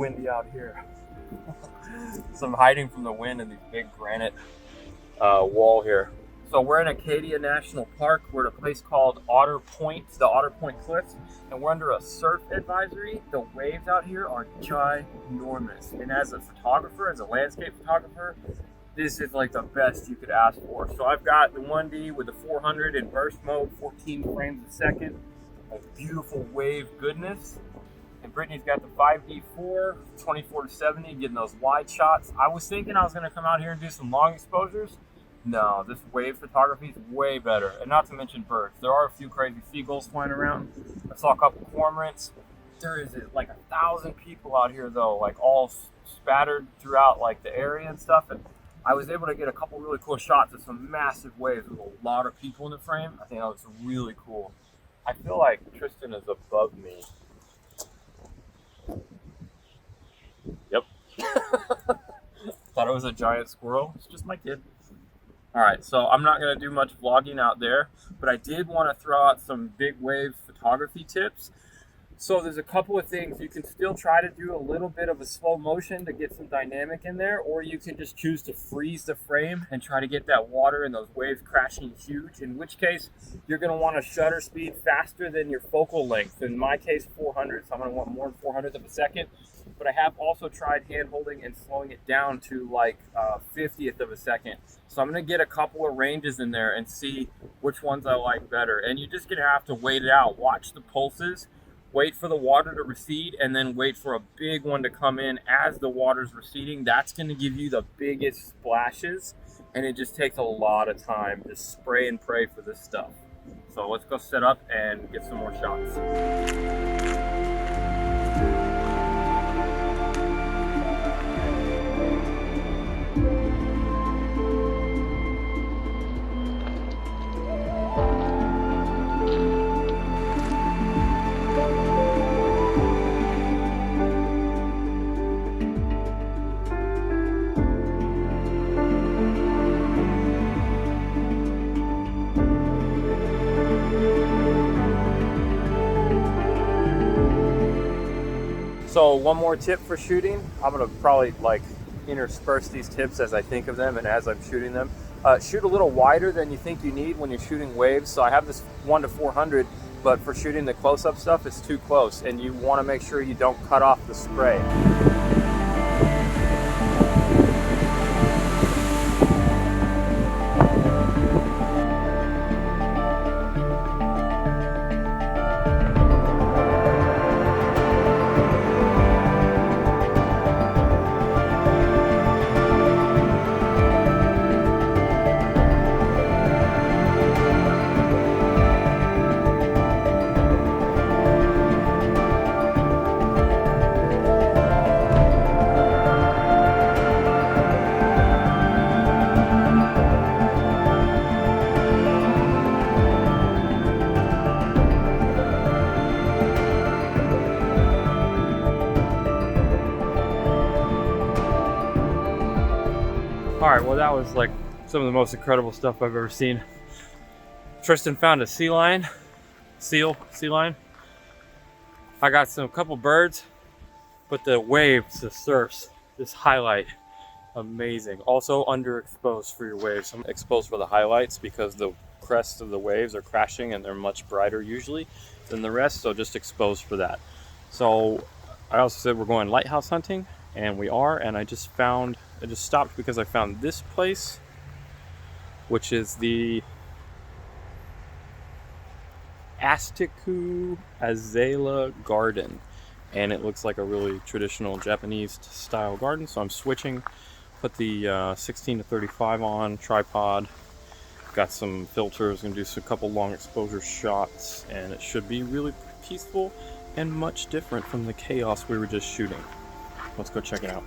windy out here. So I'm hiding from the wind in these big granite wall here. So we're in Acadia National Park. We're at a place called Otter Point, the Otter Point Cliffs, and we're under a surf advisory. The waves out here are ginormous. And as a photographer, as a landscape photographer, this is like the best you could ask for. So I've got the 1D with the 400 in burst mode, 14 frames a second, a beautiful wave goodness. And Brittany's got the 5D4, 24-70, getting those wide shots. I was thinking I was gonna come out here and do some long exposures. No, this wave photography is way better. And not to mention birds. There are a few crazy seagulls flying around. I saw a couple cormorants. There is like 1,000 people out here though, like all spattered throughout like the area and stuff. And I was able to get a couple really cool shots of some massive waves with a lot of people in the frame. I think that was really cool. I feel like Tristan is above me. Yep. Thought it was a giant squirrel. It's just my kid. All right, so I'm not gonna do much vlogging out there, but I did want to throw out some big wave photography tips. So there's a couple of things. You can still try to do a little bit of a slow motion to get some dynamic in there, or you can just choose to freeze the frame and try to get that water and those waves crashing huge, in which case you're gonna want a shutter speed faster than your focal length. In my case, 400, so I'm gonna want more than 400th of a second. But I have also tried hand holding and slowing it down to like 50th of a second. So I'm gonna get a couple of ranges in there and see which ones I like better. And you're just gonna have to wait it out. Watch the pulses, wait for the water to recede, and then wait for a big one to come in as the water's receding. That's gonna give you the biggest splashes, and it just takes a lot of time. Just spray and pray for this stuff. So let's go set up and get some more shots. So one more tip for shooting. I'm gonna probably like intersperse these tips as I think of them and as I'm shooting them. Shoot a little wider than you think you need when you're shooting waves. So I have this 1:400, but for shooting the close-up stuff, it's too close, and you wanna make sure you don't cut off the spray. All right, well, that was like some of the most incredible stuff I've ever seen. Tristan found a sea lion. I got a couple birds, but the waves, the surfs, this highlight, amazing. Also underexposed for your waves. I'm exposed for the highlights because the crests of the waves are crashing and they're much brighter usually than the rest, so just exposed for that. So I also said we're going lighthouse hunting, and we are, and I just stopped because I found this place, which is the Astiku Azalea Garden, and it looks like a really traditional Japanese style garden. So I'm switching, put the 16-35 on tripod, got some filters, gonna do a couple long exposure shots, and it should be really peaceful and much different from the chaos we were just shooting. Let's go check it out.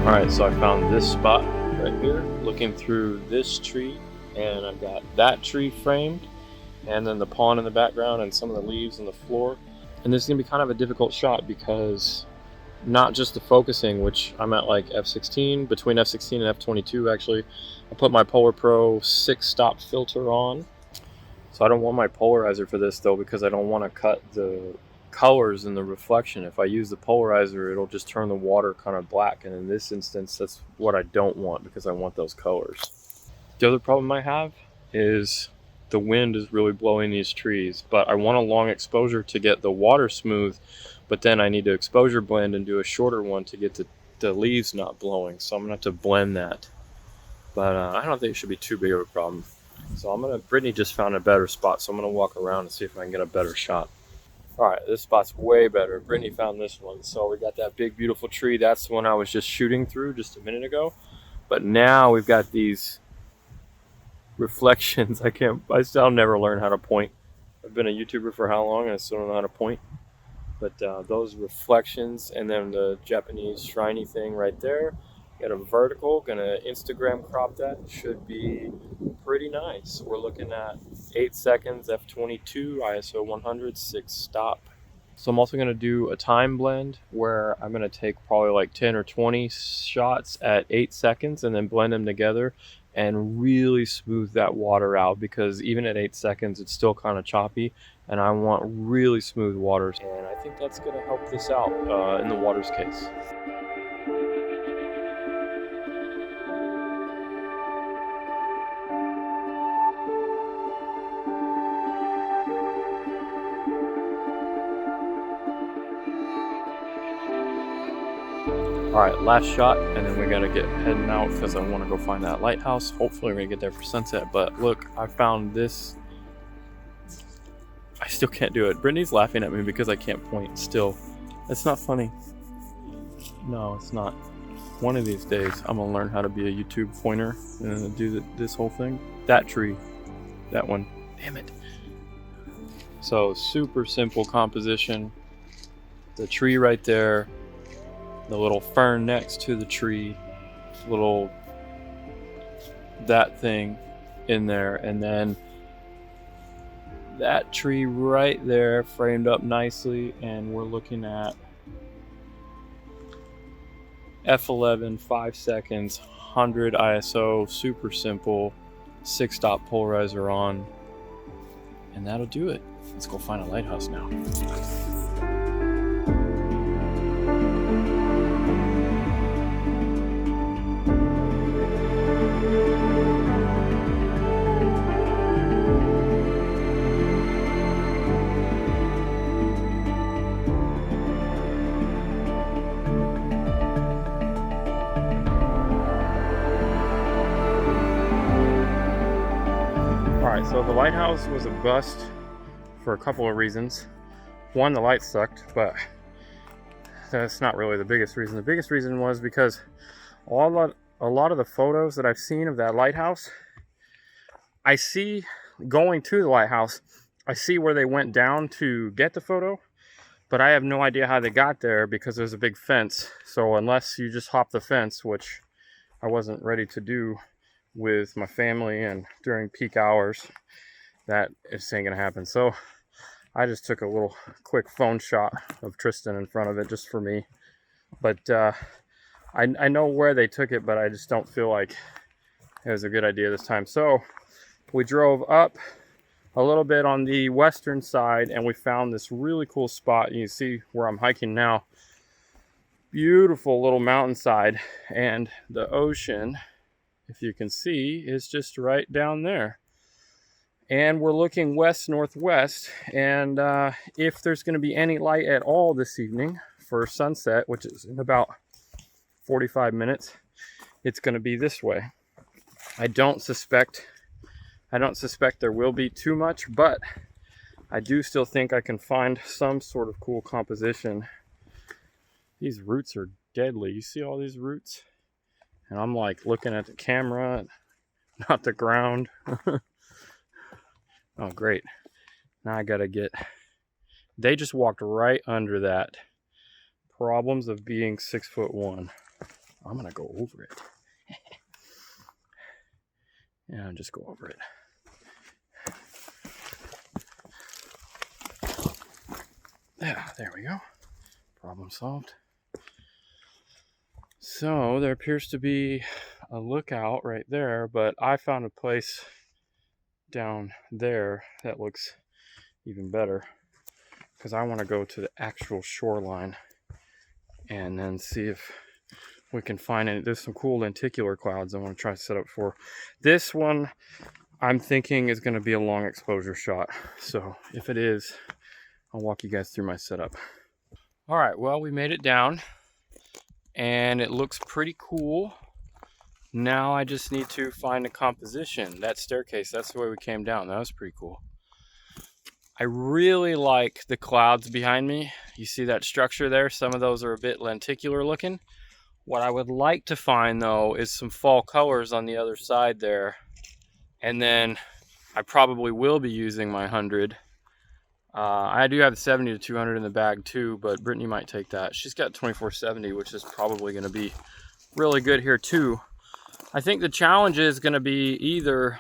Alright, so I found this spot right here, looking through this tree and I've got that tree framed, and then the pond in the background and some of the leaves on the floor. And this is gonna be kind of a difficult shot because not just the focusing, which I'm at like f16, between f16 and f22 actually. I put my Polar Pro 6-stop filter on. So I don't want my polarizer for this though, because I don't want to cut the colors in the reflection. If I use the polarizer, it'll just turn the water kind of black. And in this instance, that's what I don't want, because I want those colors. The other problem I have is the wind is really blowing these trees, but I want a long exposure to get the water smooth, but then I need to exposure blend and do a shorter one to get the leaves not blowing. So I'm gonna have to blend that. But I don't think it should be too big of a problem. So Brittany just found a better spot, so I'm gonna walk around and see if I can get a better shot. All right, this spot's way better. Brittany found this one. So we got that big, beautiful tree. That's the one I was just shooting through just a minute ago. But now we've got these reflections. I still never learn how to point. I've been a YouTuber for how long, and I still don't know how to point. But those reflections, and then the Japanese shiny thing right there. Got a vertical, gonna Instagram crop that. Should be pretty nice. We're looking at 8 seconds, f22, ISO 100, 6-stop. So I'm also gonna do a time blend where I'm gonna take probably like 10 or 20 shots at 8 seconds and then blend them together and really smooth that water out, because even at 8 seconds it's still kind of choppy, and I want really smooth waters, and I think that's gonna help this out in the water's case. All right, last shot, and then we gotta get heading out because I want to go find that lighthouse. Hopefully we're gonna get there for sunset. But look, I found this. I still can't do it. Brittany's laughing at me because I can't point still. It's not funny. No, it's not. One of these days, I'm gonna learn how to be a YouTube pointer and do this whole thing. That tree, that one. Damn it. So super simple composition. The tree right there. The little fern next to the tree, that thing in there, and then that tree right there framed up nicely. And we're looking at f11, 5 seconds, 100 ISO, super simple, 6-stop polarizer on, and that'll do it. Let's go find a lighthouse now. Alright, so the lighthouse was a bust for a couple of reasons. One, the light sucked, but that's not really the biggest reason. The biggest reason was because a lot of the photos that I've seen of that lighthouse, I see going to the lighthouse, I see where they went down to get the photo, but I have no idea how they got there because there's a big fence. So unless you just hop the fence, which I wasn't ready to do with my family and during peak hours, that is ain't gonna happen. So I just took a little quick phone shot of Tristan in front of it just for me. But I know where they took it, but I just don't feel like it was a good idea this time. So we drove up a little bit on the western side and we found this really cool spot. You can see where I'm hiking now. Beautiful little mountainside, and the ocean, if you can see, is just right down there. And we're looking west-northwest, and if there's going to be any light at all this evening for sunset, which is in about 45 minutes, it's going to be this way. I don't suspect there will be too much, but I do still think I can find some sort of cool composition. These roots are deadly. You see all these roots? And I'm like looking at the camera, not the ground. Oh, great. Now I gotta get... They just walked right under that. Problems of being 6'1". I'm gonna go over it. Yeah, just go over it. Yeah, there we go. Problem solved. So there appears to be a lookout right there, but I found a place down there that looks even better because I want to go to the actual shoreline and then see if we can find any. There's some cool lenticular clouds I want to try to set up for. This one I'm thinking is going to be a long exposure shot. So if it is, I'll walk you guys through my setup. All right, well, we made it down and it looks pretty cool. Now I just need to find a composition. That staircase, that's the way we came down. That was pretty cool. I really like the clouds behind me. You see that structure there? Some of those are a bit lenticular looking. What I would like to find though is some fall colors on the other side there. And then I probably will be using my 100. I do have the 70 to 200 in the bag too, but Brittany might take that. She's got 2470, which is probably going to be really good here too. I think the challenge is going to be either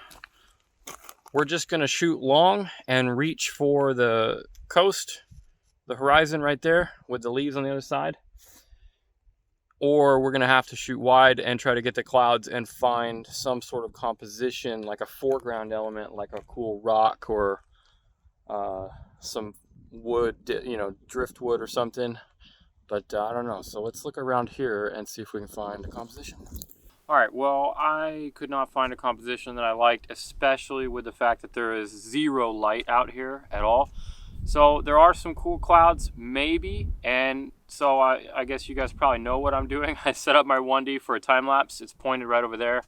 we're just going to shoot long and reach for the coast, the horizon right there with the leaves on the other side, or we're going to have to shoot wide and try to get the clouds and find some sort of composition, like a foreground element, like a cool rock or some wood, you know, driftwood or something. But I don't know. So let's look around here and see if we can find a composition. All right, well, I could not find a composition that I liked, especially with the fact that there is zero light out here at all. So there are some cool clouds, maybe, and so I guess you guys probably know what I'm doing. I set up my 1D for a time lapse. It's pointed right over there.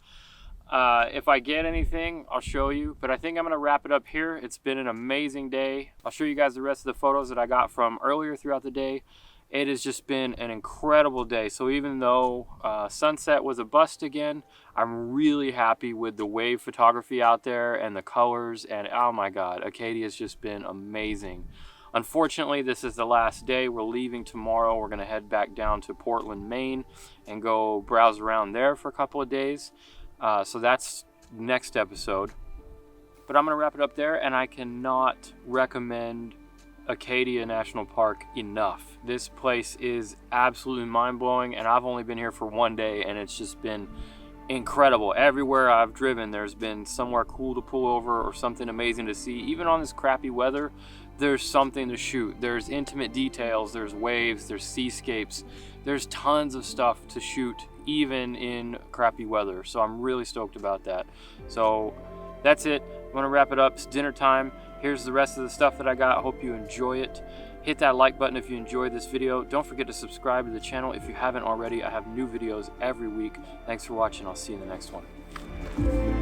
If I get anything, I'll show you, but I think I'm going to wrap it up here. It's been an amazing day. I'll show you guys the rest of the photos that I got from earlier throughout the day. It has just been an incredible day. So even though sunset was a bust again, I'm really happy with the wave photography out there and the colors, and oh my God, Acadia's just been amazing. Unfortunately, this is the last day. We're leaving tomorrow. We're going to head back down to Portland, Maine and go browse around there for a couple of days. So that's next episode. But I'm going to wrap it up there, and I cannot recommend Acadia National Park enough. This place is absolutely mind-blowing, and I've only been here for one day, and it's just been incredible. Everywhere I've driven, there's been somewhere cool to pull over or something amazing to see. Even on this crappy weather, there's something to shoot. There's intimate details, there's waves, there's seascapes. There's tons of stuff to shoot, even in crappy weather. So I'm really stoked about that. So that's it. I'm gonna wrap it up. It's dinner time. Here's the rest of the stuff that I got. I hope you enjoy it. Hit that like button if you enjoyed this video. Don't forget to subscribe to the channel if you haven't already. I have new videos every week. Thanks for watching. I'll see you in the next one.